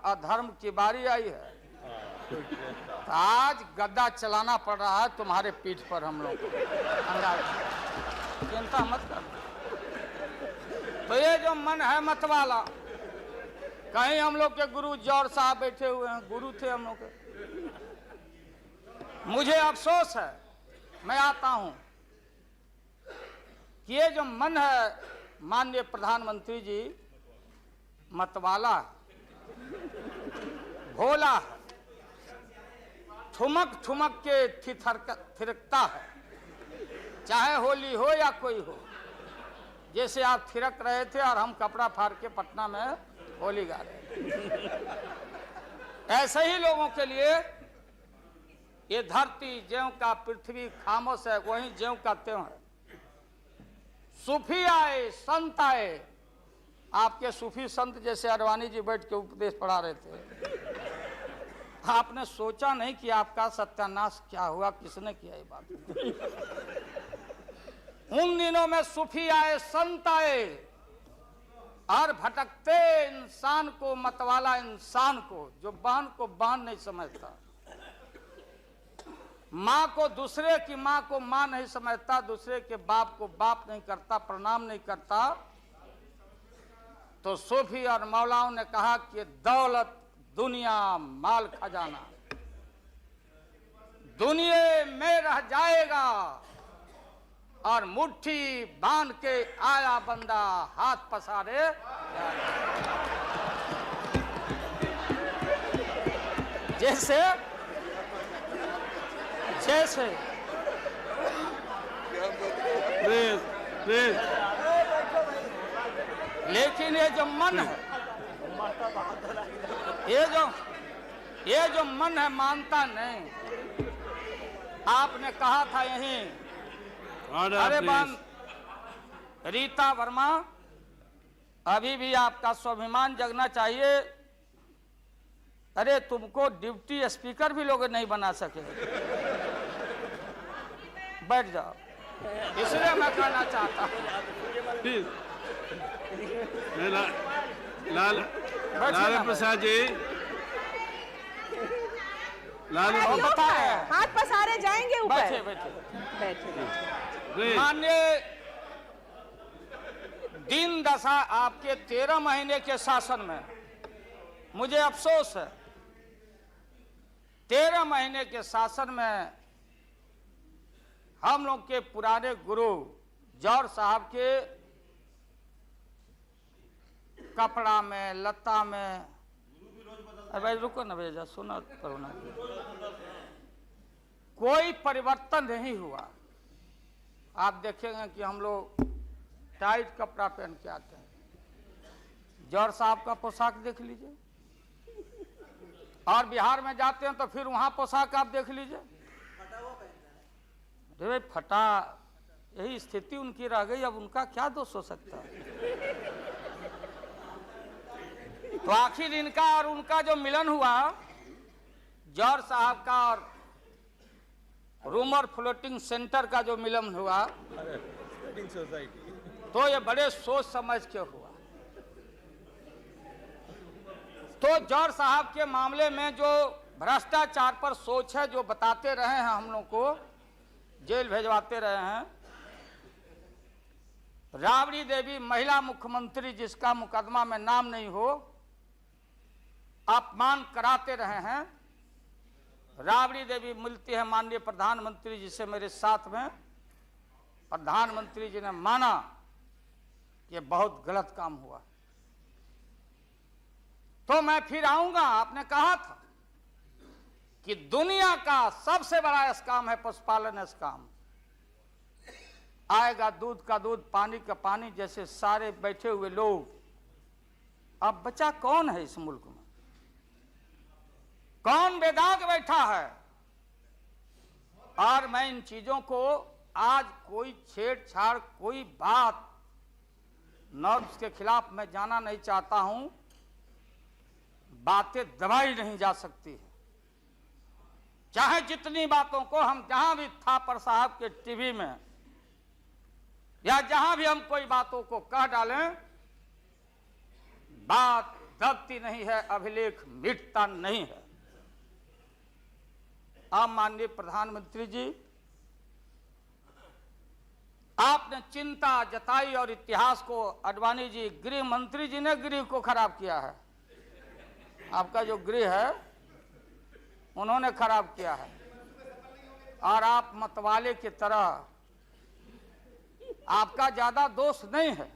अधर्म की बारी आई है तो आज गद्दा चलाना पड़ रहा है तुम्हारे पीठ पर हम लोग को। चिंता मत कर। तो ये जो मन है मत वाला, कहीं हम लोग के गुरु जौहर साहब बैठे हुए हैं, गुरु थे हम लोग के। मुझे अफसोस है, मैं आता हूं कि ये जो मन है माननीय प्रधानमंत्री जी मतवाला, भोला है, ठुमक ठुमक के थिरकता है, चाहे होली हो या कोई हो। जैसे आप थिरक रहे थे और हम कपड़ा फाड़ के पटना में होली गा रहे। ऐसे ही लोगों के लिए ये धरती ज्यों का पृथ्वी खामोश है, वही ज्यों का त्यों है। सूफी आए, संत आए, आपके सूफी संत जैसे अडवाणी जी बैठ के उपदेश पढ़ा रहे थे। आपने सोचा नहीं कि आपका सत्यानाश क्या हुआ, किसने किया ये बात। उन दिनों में सूफी आए, संत आए और भटकते इंसान को, मतवाला इंसान को, जो बहन को बहन नहीं समझता, माँ को दूसरे की माँ को माँ नहीं समझता, दूसरे के बाप को बाप नहीं करता, प्रणाम नहीं करता, तो सूफी और मौलाओं ने कहा कि दौलत, दुनिया, माल, खजाना दुनिया में रह जाएगा और मुट्ठी बांध के आया बंदा हाथ पसारे। जैसे जैसे लेकिन ये जो मन है, ये जो मन है मानता नहीं। आपने कहा था यहीं, अरे बन रीता वर्मा, अभी भी आपका स्वाभिमान जगना चाहिए। अरे तुमको डिप्टी स्पीकर भी लोग नहीं बना सके। बैठ जाओ, इसलिए मैं कहना चाहता हूँ। लालू प्रसाद जी, लालू हाथ पसारे जाएंगे ऊपर। बैठे बैठे बैठे। माननीय दिन दशा आपके 13 महीने के शासन में, मुझे अफसोस है 13 महीने के शासन में हम लोग के पुराने गुरु जौहर साहब के कपड़ा में, लता में, भाई रुको ना भैया, सुना करो ना, कोई परिवर्तन नहीं हुआ। आप देखेंगे कि हम लोग टाइट कपड़ा पहन के आते हैं। जौहर साहब का पोशाक देख लीजिए, और बिहार में जाते हैं तो फिर वहां पोशाक आप देख लीजिए, भाई फटा। यही स्थिति उनकी रह गई, अब उनका क्या दोष हो सकता है। तो आखिर इनका और उनका जो मिलन हुआ, जौहर साहब का और रूमर फ्लोटिंग सेंटर का जो मिलन हुआ, तो ये बड़े सोच समझ के हुआ। तो जौहर साहब के मामले में जो भ्रष्टाचार पर सोच है, जो बताते रहे हैं, हम लोग को जेल भेजवाते रहे हैं। राबड़ी देवी महिला मुख्यमंत्री, जिसका मुकदमा में नाम नहीं हो, अपमान कराते रहे हैं। राबड़ी देवी मिलती है माननीय प्रधानमंत्री जी से मेरे साथ में। प्रधानमंत्री जी ने माना कि बहुत गलत काम हुआ, तो मैं फिर आऊंगा। आपने कहा था कि दुनिया का सबसे बड़ा स्काम है पशुपालन स्काम। आएगा दूध का दूध, पानी का पानी, जैसे सारे बैठे हुए लोग। अब बचा कौन है इस मुल्क में? कौन बेदाग बैठा है? और मैं इन चीजों को आज कोई छेड़छाड़, कोई बात नॉर्म्स के खिलाफ मैं जाना नहीं चाहता हूं। बातें दबाई नहीं जा सकती है, चाहे जितनी बातों को हम जहां भी थापर साहब के टीवी में या जहां भी हम कोई बातों को कह डालें, बात दबती नहीं है, अभिलेख मिटता नहीं है। आप माननीय प्रधानमंत्री जी, आपने चिंता जताई और इतिहास को, आडवाणी जी गृह मंत्री जी ने गृह को खराब किया है। आपका जो गृह है उन्होंने खराब किया है, और आप मतवाले की तरह, आपका ज्यादा दोष नहीं है।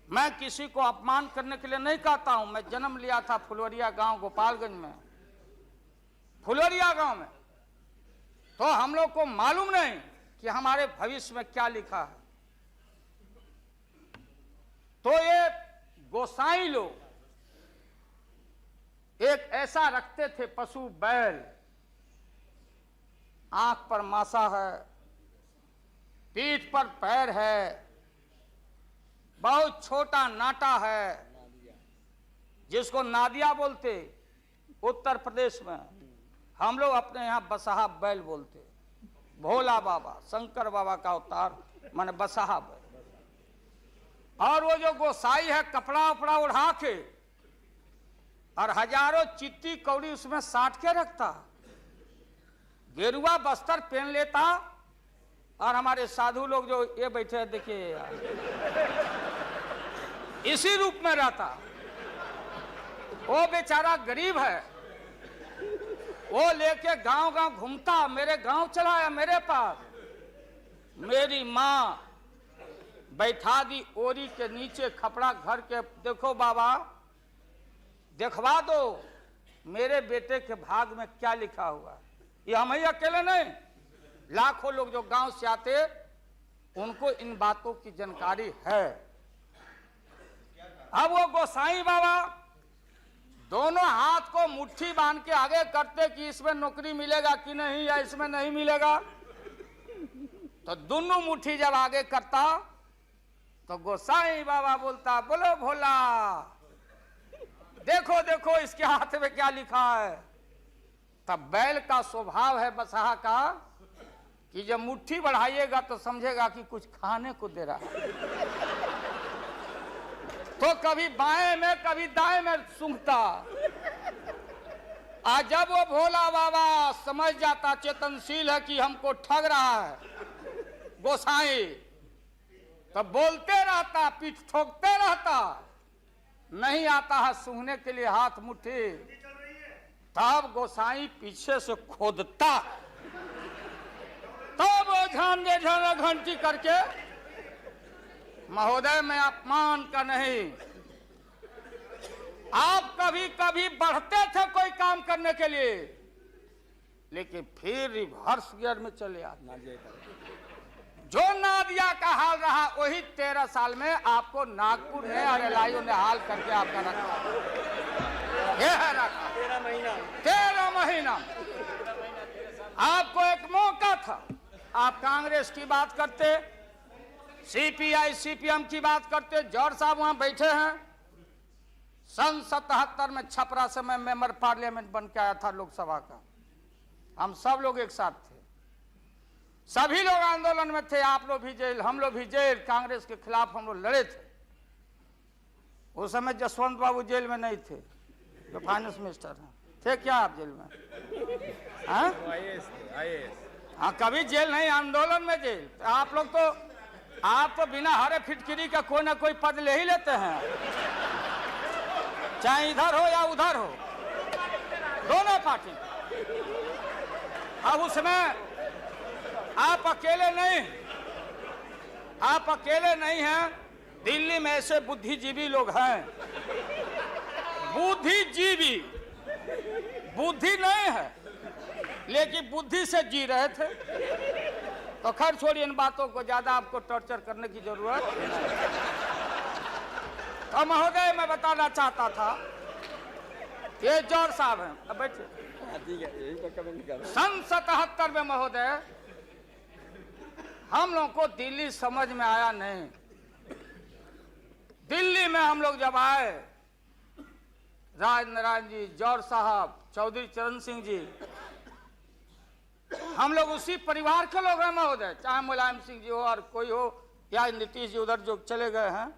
मैं किसी को अपमान करने के लिए नहीं कहता हूं। मैं जन्म लिया था फुलवरिया गांव गोपालगंज में, फुलवरिया गांव में, तो हम लोग को मालूम नहीं कि हमारे भविष्य में क्या लिखा है। तो ये गोसाई लोग एक ऐसा रखते थे पशु बैल, आंख पर मासा है, पीठ पर पैर है, बहुत छोटा नाटा है, जिसको नादिया बोलते उत्तर प्रदेश में। हम लोग अपने यहाँ बसहा बैल बोलते। भोला बाबा, शंकर बाबा का अवतार माने बसहा बैल। और वो जो गोसाई है कपड़ा उपड़ा उड़ा के और हजारों चिट्टी कौड़ी उसमें साट के रखता, गेरुआ बस्तर पहन लेता, और हमारे साधु लोग जो ये बैठे हैं देखिए इसी रूप में रहता। वो बेचारा गरीब है, वो लेके गांव गांव घूमता, मेरे गांव चला आया मेरे पास। मेरी माँ बैठा दी ओरी के नीचे खपड़ा घर के, देखो बाबा देखवा दो मेरे बेटे के भाग में क्या लिखा हुआ। ये हम ही अकेले नहीं, लाखों लोग जो गांव से आते उनको इन बातों की जानकारी है। अब वो गोसाई बाबा दोनों हाथ को मुट्ठी बांध के आगे करते कि इसमें नौकरी मिलेगा कि नहीं, या इसमें नहीं मिलेगा। तो दोनों मुट्ठी जब आगे करता तो गोसाई बाबा बोलता, बोलो भोला, देखो देखो इसके हाथ में क्या लिखा है। तब बैल का स्वभाव है बसहा का कि जब मुट्ठी बढ़ाइएगा तो समझेगा कि कुछ खाने को दे रहा है, तो कभी बाएं में कभी दाएं में सूंघता। आज जब वो भोला बाबा समझ जाता, चेतनशील है कि हमको ठग रहा है गोसाई, तो बोलते रहता, पीठ ठोकते रहता, नहीं आता है सूंघने के लिए हाथ मुट्ठी। तब गोसाई पीछे से खोदता, तब वो झांझे झांझा घंटी करके, महोदय मैं अपमान का नहीं, आप कभी कभी बढ़ते थे कोई काम करने के लिए, लेकिन फिर रिवर्स गियर में चले आते। जो नादिया का हाल रहा वही 13 साल में आपको नागपुर ने और एलआईओ ने हाल करके आपका रखा। यह है रखा 13 महीना। आपको एक मौका था, आप कांग्रेस की बात करते, सीपीआई सीपीएम की बात करते। जौहर साहब वहां बैठे हैं, सन 77 में छपरा से मैं मेंबर पार्लियामेंट बन के आया था लोकसभा का। हम सब लोग एक साथ थे, सभी लोग आंदोलन में थे, आप लोग भी जेल, हम लोग भी जेल, कांग्रेस के खिलाफ हम लोग लड़े थे। उस समय जसवंत बाबू जेल में नहीं थे, जो फाइनेंस मिनिस्टर हैं। थे क्या आप जेल में? हाँ, कभी जेल नहीं, आंदोलन में जेल। आप लोग तो, आप तो बिना हरे फिटकिरी का कोई ना कोई पद ले ही लेते हैं, चाहे इधर हो या उधर हो, दोनों पार्टी। अब उसमें आप अकेले नहीं, आप अकेले नहीं हैं। दिल्ली में ऐसे बुद्धिजीवी लोग हैं, बुद्धिजीवी, बुद्धि नहीं है लेकिन बुद्धि से जी रहे थे। तो खैर छोड़िए इन बातों को, ज्यादा आपको टॉर्चर करने की जरूरत नहीं। तो महोदय मैं बताना चाहता था, ये जौहर साहब हैं, अब बैठिए। सन 77 में महोदय हम लोग को दिल्ली समझ में आया नहीं। दिल्ली में हम लोग जब आए, राज नारायण जी, जौहर साहब, चौधरी चरण सिंह जी, हम लोग उसी परिवार के लोग हैं महोदय, चाहे मुलायम सिंह जी हो और कोई हो, या नीतीश जी उधर जो चले गए हैं,